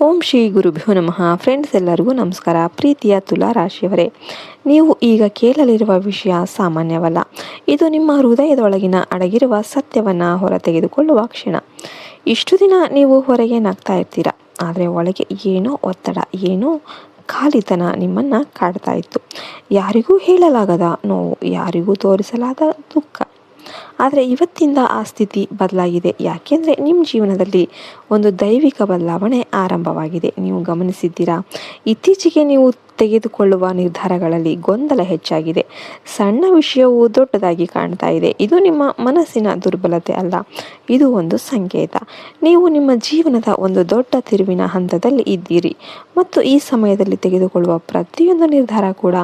ಓಂ ಶ್ರೀ ಗುರುಭ್ಯೋ ನಮಃ. ಫ್ರೆಂಡ್ಸ್, ಎಲ್ಲರಿಗೂ ನಮಸ್ಕಾರ. ಪ್ರೀತಿಯ ತುಲಾ ರಾಶಿಯವರೇ, ನೀವು ಈಗ ಕೇಳಲಿರುವ ವಿಷಯ ಸಾಮಾನ್ಯವಲ್ಲ. ಇದು ನಿಮ್ಮ ಹೃದಯದೊಳಗಿನ ಅಡಗಿರುವ ಸತ್ಯವನ್ನು ಹೊರತೆಗೆದುಕೊಳ್ಳುವ ಕ್ಷಣ. ಇಷ್ಟು ದಿನ ನೀವು ಹೊರಗೆ ನಗ್ತಾ ಇರ್ತೀರ, ಆದರೆ ಒಳಗೆ ಏನೋ ಒತ್ತಡ, ಏನೋ ಖಾಲಿತನ ನಿಮ್ಮನ್ನು ಕಾಡ್ತಾ ಇತ್ತು. ಯಾರಿಗೂ ಹೇಳಲಾಗದ ನೋವು, ಯಾರಿಗೂ ತೋರಿಸಲಾದ ದುಃಖ. ಆದರೆ ಇವತ್ತಿಂದ ಆ ಸ್ಥಿತಿ ಬದಲಾಗಿದೆ. ಯಾಕೆಂದರೆ ನಿಮ್ಮ ಜೀವನದಲ್ಲಿ ಒಂದು ದೈವಿಕ ಬದಲಾವಣೆ ಆರಂಭವಾಗಿದೆ. ನೀವು ಗಮನಿಸಿದ್ದೀರಾ, ಇತ್ತೀಚೆಗೆ ನೀವು ತೆಗೆದುಕೊಳ್ಳುವ ನಿರ್ಧಾರಗಳಲ್ಲಿ ಗೊಂದಲ ಹೆಚ್ಚಾಗಿದೆ. ಸಣ್ಣ ವಿಷಯವು ದೊಡ್ಡದಾಗಿ ಕಾಣ್ತಾ ಇದೆ. ಇದು ನಿಮ್ಮ ಮನಸ್ಸಿನ ದುರ್ಬಲತೆ ಅಲ್ಲ, ಇದು ಒಂದು ಸಂಕೇತ. ನೀವು ನಿಮ್ಮ ಜೀವನದ ಒಂದು ದೊಡ್ಡ ತಿರುವಿನ ಹಂತದಲ್ಲಿ ಇದ್ದೀರಿ ಮತ್ತು ಈ ಸಮಯದಲ್ಲಿ ತೆಗೆದುಕೊಳ್ಳುವ ಪ್ರತಿಯೊಂದು ನಿರ್ಧಾರ ಕೂಡ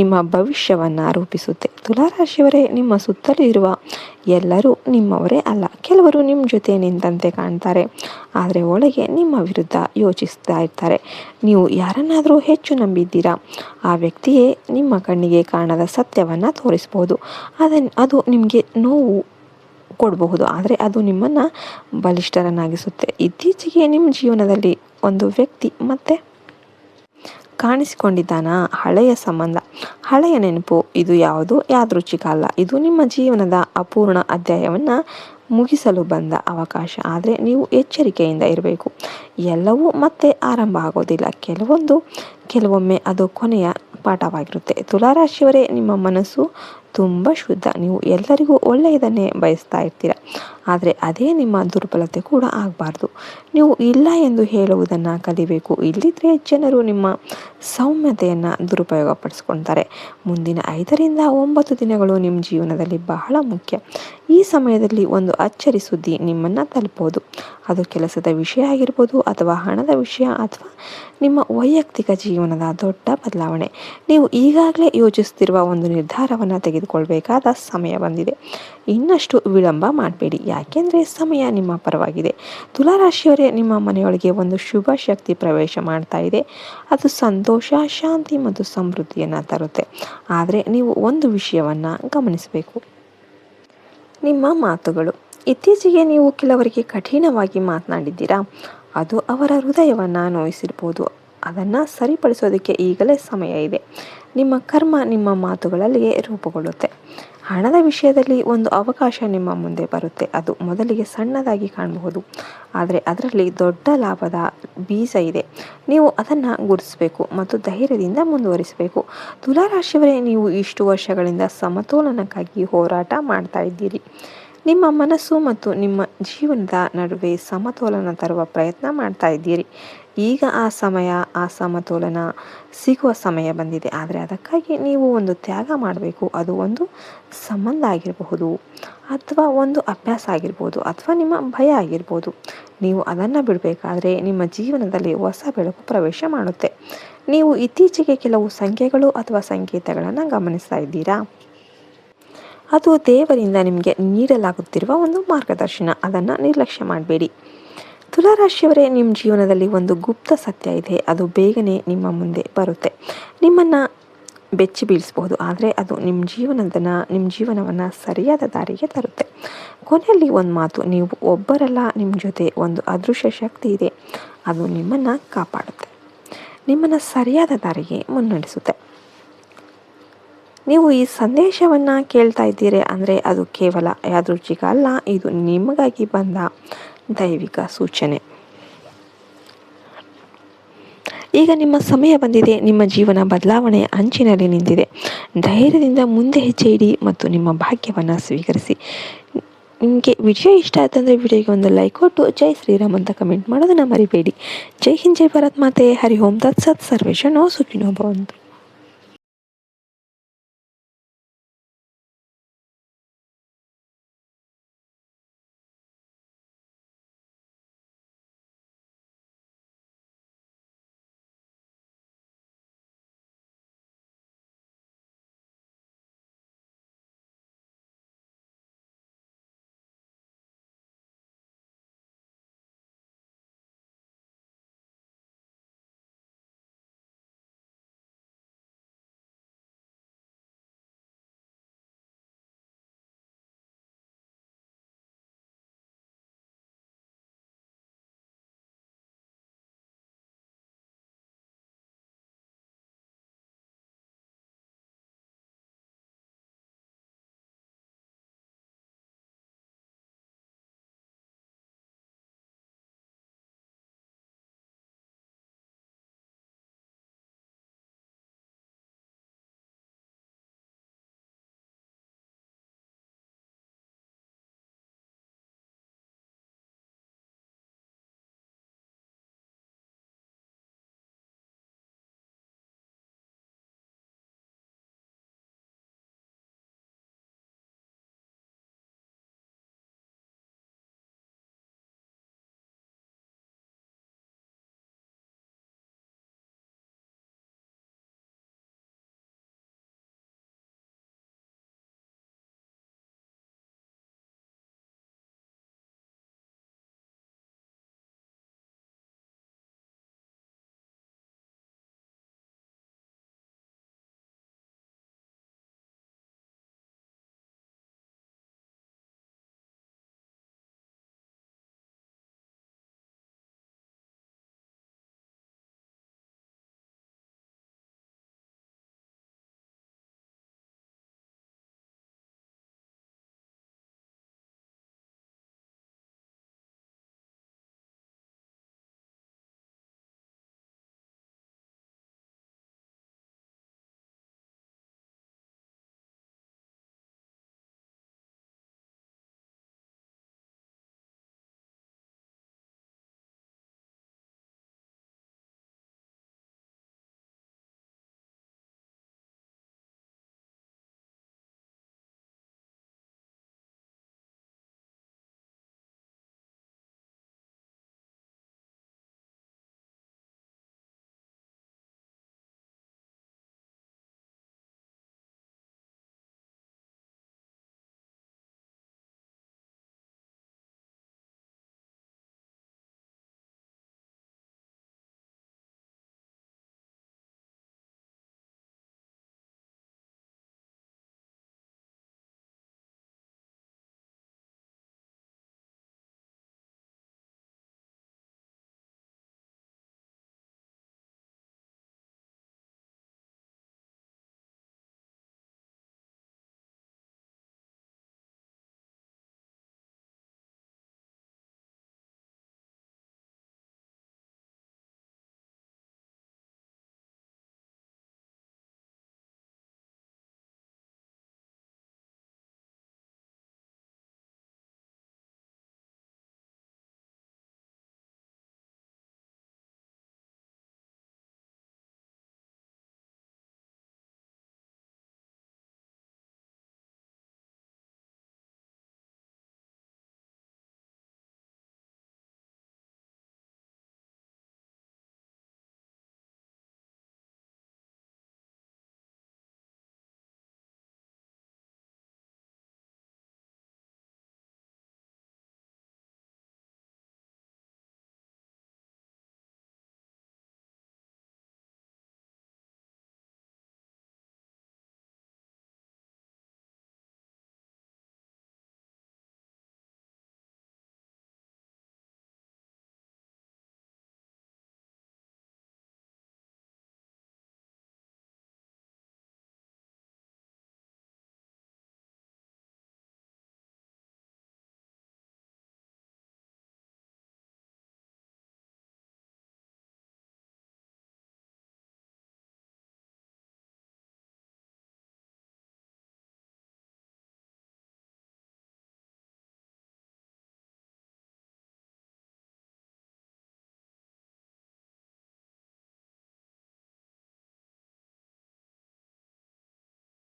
ನಿಮ್ಮ ಭವಿಷ್ಯವನ್ನು ರೂಪಿಸುತ್ತೆ. ತುಲಾರಾಶಿಯವರೇ, ನಿಮ್ಮ ಸುತ್ತಲೂ ಇರುವ ಎಲ್ಲರೂ ನಿಮ್ಮವರೇ ಅಲ್ಲ. ಕೆಲವರು ನಿಮ್ಮ ಜೊತೆ ನಿಂತಂತೆ ಕಾಣ್ತಾರೆ, ಆದರೆ ಒಳಗೆ ನಿಮ್ಮ ವಿರುದ್ಧ ಯೋಚಿಸ್ತಾ ಇರ್ತಾರೆ. ನೀವು ಯಾರನ್ನಾದರೂ ಹೆಚ್ಚು ನಂಬಿದ್ದೀರಾ, ಆ ವ್ಯಕ್ತಿಯೇ ನಿಮ್ಮ ಕಣ್ಣಿಗೆ ಕಾಣದ ಸತ್ಯವನ್ನು ತೋರಿಸ್ಬೋದು. ಅದು ನಿಮಗೆ ನೋವು ಕೊಡಬಹುದು, ಆದರೆ ಅದು ನಿಮ್ಮನ್ನು ಬಲಿಷ್ಠರನ್ನಾಗಿಸುತ್ತೆ. ಇತ್ತೀಚೆಗೆ ನಿಮ್ಮ ಜೀವನದಲ್ಲಿ ಒಂದು ವ್ಯಕ್ತಿ ಮತ್ತೆ ಕಾಣಿಸಿಕೊಂಡಿದ್ದಾನಾ? ಹಳೆಯ ಸಂಬಂಧ, ಹಳೆಯ ನೆನಪು. ಇದು ಯಾವುದು ಯಾದೃಚ್ಛಿಕ ಅಲ್ಲ. ಇದು ನಿಮ್ಮ ಜೀವನದ ಅಪೂರ್ಣ ಅಧ್ಯಾಯವನ್ನು ಮುಗಿಸಲು ಬಂದ ಅವಕಾಶ. ಆದರೆ ನೀವು ಎಚ್ಚರಿಕೆಯಿಂದ ಇರಬೇಕು. ಎಲ್ಲವೂ ಮತ್ತೆ ಆರಂಭ ಆಗೋದಿಲ್ಲ. ಕೆಲವೊಮ್ಮೆ ಅದು ಕೊನೆಯ ಪಾಠವಾಗಿರುತ್ತೆ. ತುಲಾರಾಶಿಯವರೇ, ನಿಮ್ಮ ಮನಸ್ಸು ತುಂಬ ಶುದ್ಧ. ನೀವು ಎಲ್ಲರಿಗೂ ಒಳ್ಳೆಯದನ್ನೇ ಬಯಸ್ತಾ ಇರ್ತೀರ, ಆದರೆ ಅದೇ ನಿಮ್ಮ ದುರ್ಬಲತೆ ಕೂಡ ಆಗಬಾರ್ದು. ನೀವು ಇಲ್ಲ ಎಂದು ಹೇಳುವುದನ್ನು ಕಲಿಬೇಕು. ಇಲ್ಲಿದ್ರೆ ಜನರು ನಿಮ್ಮ ಸೌಮ್ಯತೆಯನ್ನು ದುರುಪಯೋಗಪಡಿಸ್ಕೊಳ್ತಾರೆ. ಮುಂದಿನ 5 ರಿಂದ 9 ದಿನಗಳು ನಿಮ್ಮ ಜೀವನದಲ್ಲಿ ಬಹಳ ಮುಖ್ಯ. ಈ ಸಮಯದಲ್ಲಿ ಒಂದು ಅಚ್ಚರಿ ಸುದ್ದಿ ನಿಮ್ಮನ್ನು ತಲುಪೋದು. ಅದು ಕೆಲಸದ ವಿಷಯ ಆಗಿರ್ಬೋದು, ಅಥವಾ ಹಣದ ವಿಷಯ, ಅಥವಾ ನಿಮ್ಮ ವೈಯಕ್ತಿಕ ಜೀವನದ ದೊಡ್ಡ ಬದಲಾವಣೆ. ನೀವು ಈಗಾಗಲೇ ಯೋಚಿಸ್ತಿರುವ ಒಂದು ನಿರ್ಧಾರವನ್ನು ತೆಗೆದುಕೊಳ್ಬೇಕಾದ ಸಮಯ ಬಂದಿದೆ. ಇನ್ನಷ್ಟು ವಿಳಂಬ ಮಾಡಬೇಡಿ, ಯಾಕೆಂದರೆ ಸಮಯ ನಿಮ್ಮ ಪರವಾಗಿದೆ. ತುಲಾರಾಶಿಯವರೇ, ನಿಮ್ಮ ಮನೆಯೊಳಗೆ ಒಂದು ಶುಭ ಶಕ್ತಿ ಪ್ರವೇಶ ಮಾಡ್ತಾ ಇದೆ. ಅದು ಸಂತೋಷ, ಶಾಂತಿ ಮತ್ತು ಸಮೃದ್ಧಿಯನ್ನು ತರುತ್ತೆ. ಆದರೆ ನೀವು ಒಂದು ವಿಷಯವನ್ನು ಗಮನಿಸಬೇಕು, ನಿಮ್ಮ ಮಾತುಗಳು. ಇತ್ತೀಚೆಗೆ ನೀವು ಕೆಲವರಿಗೆ ಕಠಿಣವಾಗಿ ಮಾತನಾಡಿದ್ದೀರಾ. ಅದು ಅವರ ಹೃದಯವನ್ನು ನೋಯಿಸಿರ್ಬೋದು. ಅದನ್ನು ಸರಿಪಡಿಸೋದಕ್ಕೆ ಈಗಲೇ ಸಮಯ ಇದೆ. ನಿಮ್ಮ ಕರ್ಮ ನಿಮ್ಮ ಮಾತುಗಳಲ್ಲಿಯೇ ರೂಪುಗೊಳ್ಳುತ್ತೆ. ಹಣದ ವಿಷಯದಲ್ಲಿ ಒಂದು ಅವಕಾಶ ನಿಮ್ಮ ಮುಂದೆ ಬರುತ್ತೆ. ಅದು ಮೊದಲಿಗೆ ಸಣ್ಣದಾಗಿ ಕಾಣಬಹುದು, ಆದರೆ ಅದರಲ್ಲಿ ದೊಡ್ಡ ಲಾಭದ ಬೀಜ ಇದೆ. ನೀವು ಅದನ್ನು ಗುರುತಿಸಬೇಕು ಮತ್ತು ಧೈರ್ಯದಿಂದ ಮುಂದುವರಿಸಬೇಕು. ತುಲಾರಾಶಿಯವರೇ, ನೀವು ಇಷ್ಟು ವರ್ಷಗಳಿಂದ ಸಮತೋಲನಕ್ಕಾಗಿ ಹೋರಾಟ ಮಾಡ್ತಾ ಇದ್ದೀರಿ. ನಿಮ್ಮ ಮನಸ್ಸು ಮತ್ತು ನಿಮ್ಮ ಜೀವನದ ನಡುವೆ ಸಮತೋಲನ ತರುವ ಪ್ರಯತ್ನ ಮಾಡ್ತಾ ಇದ್ದೀರಿ. ಈಗ ಆ ಸಮತೋಲನ ಸಿಗುವ ಸಮಯ ಬಂದಿದೆ. ಆದರೆ ಅದಕ್ಕಾಗಿ ನೀವು ಒಂದು ತ್ಯಾಗ ಮಾಡಬೇಕು. ಅದು ಒಂದು ಸಂಬಂಧ ಆಗಿರಬಹುದು, ಅಥವಾ ಒಂದು ಅಭ್ಯಾಸ ಆಗಿರ್ಬೋದು, ಅಥವಾ ನಿಮ್ಮ ಭಯ ಆಗಿರ್ಬೋದು. ನೀವು ಅದನ್ನು ಬಿಡಬೇಕಾದ್ರೆ ನಿಮ್ಮ ಜೀವನದಲ್ಲಿ ಹೊಸ ಬೆಳಕು ಪ್ರವೇಶ ಮಾಡುತ್ತೆ. ನೀವು ಇತ್ತೀಚೆಗೆ ಕೆಲವು ಸಂಖ್ಯೆಗಳು ಅಥವಾ ಸಂಕೇತಗಳನ್ನು ಗಮನಿಸ್ತಾ ಇದ್ದೀರಾ. ಅದು ದೇವರಿಂದ ನಿಮಗೆ ನೀಡಲಾಗುತ್ತಿರುವ ಒಂದು ಮಾರ್ಗದರ್ಶನ. ಅದನ್ನು ನಿರ್ಲಕ್ಷ್ಯ ಮಾಡಬೇಡಿ. ತುಲಾರಾಶಿಯವರೇ, ನಿಮ್ಮ ಜೀವನದಲ್ಲಿ ಒಂದು ಗುಪ್ತ ಸತ್ಯ ಇದೆ. ಅದು ಬೇಗನೆ ನಿಮ್ಮ ಮುಂದೆ ಬರುತ್ತೆ. ನಿಮ್ಮನ್ನು ಬೆಚ್ಚಿ ಬೀಳಿಸಬಹುದು, ಆದರೆ ಅದು ನಿಮ್ಮ ಜೀವನವನ್ನು ಸರಿಯಾದ ದಾರಿಗೆ ತರುತ್ತೆ. ಕೊನೆಯಲ್ಲಿ ಒಂದು ಮಾತು, ನೀವು ಒಬ್ಬರಲ್ಲ, ನಿಮ್ಮ ಜೊತೆ ಒಂದು ಅದೃಶ್ಯ ಶಕ್ತಿ ಇದೆ. ಅದು ನಿಮ್ಮನ್ನು ಕಾಪಾಡುತ್ತೆ, ನಿಮ್ಮನ್ನು ಸರಿಯಾದ ದಾರಿಗೆ ಮುನ್ನಡೆಸುತ್ತೆ. ನೀವು ಈ ಸಂದೇಶವನ್ನು ಕೇಳ್ತಾ ಇದ್ದೀರಿ ಅಂದರೆ ಅದು ಕೇವಲ ಯಾದೃಚ್ಛಿಕ ಅಲ್ಲ, ಇದು ನಿಮಗಾಗಿ ಬಂದ ದೈವಿಕ ಸೂಚನೆ. ಈಗ ನಿಮ್ಮ ಸಮಯ ಬಂದಿದೆ. ನಿಮ್ಮ ಜೀವನ ಬದಲಾವಣೆ ಅಂಚಿನಲ್ಲಿ ನಿಂತಿದೆ. ಧೈರ್ಯದಿಂದ ಮುಂದೆ ಹೆಜ್ಜೆ ಇಡಿ ಮತ್ತು ನಿಮ್ಮ ಭಾಗ್ಯವನ್ನು ಸ್ವೀಕರಿಸಿ. ನಿಮಗೆ ವಿಡಿಯೋ ಇಷ್ಟ ಆಯ್ತಂದರೆ ವಿಡಿಯೋಗೆ ಒಂದು ಲೈಕ್ ಕೊಟ್ಟು ಜೈ ಶ್ರೀರಾಮ್ ಅಂತ ಕಮೆಂಟ್ ಮಾಡೋದನ್ನು ಮರಿಬೇಡಿ. ಜೈ ಹಿಂದ್, ಜೈ ಭಾರತ್ ಮಾತೆ. ಹರಿ ಓಂ ತತ್ಸತ್. ಸರ್ವೇಶನೋ ಸುಖಿನೋ ಭವಂತು.